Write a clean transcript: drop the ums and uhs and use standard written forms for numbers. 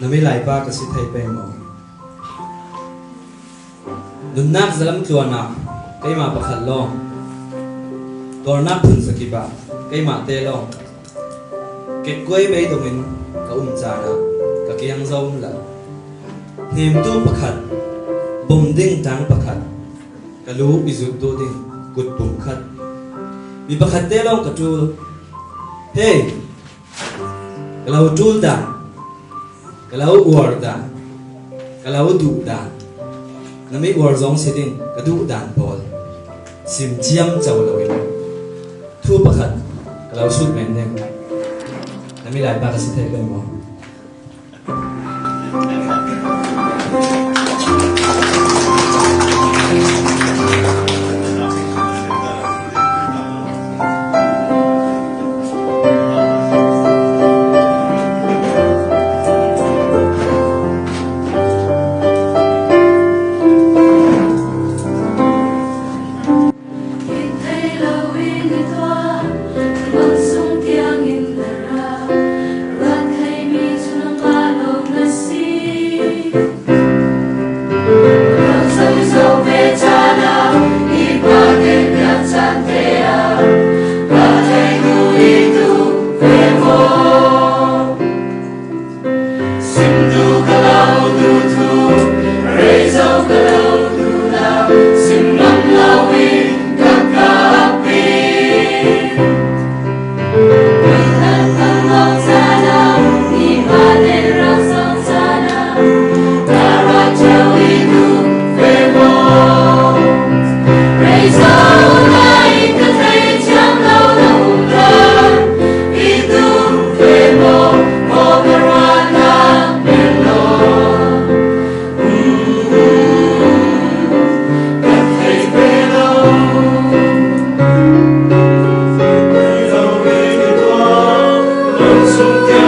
nami lai pa kasi thai pe mo dunnak zalam tluana keima pakhat lo torna phun sakiba keima te lo ke koi bei dongin ka chana ka kiang zom la nim tu pakhat bum ding tang pakhat ka lu izut do ding kut pum khat mi pakhat te lo ka tul hey kalau tul da kalau uar da kalau du da nami uar zong siding ka du dan pol sim chiam chaw lo ilo thu pakhat kalau sut men nem nami lai ba ka si thai ben mo Sung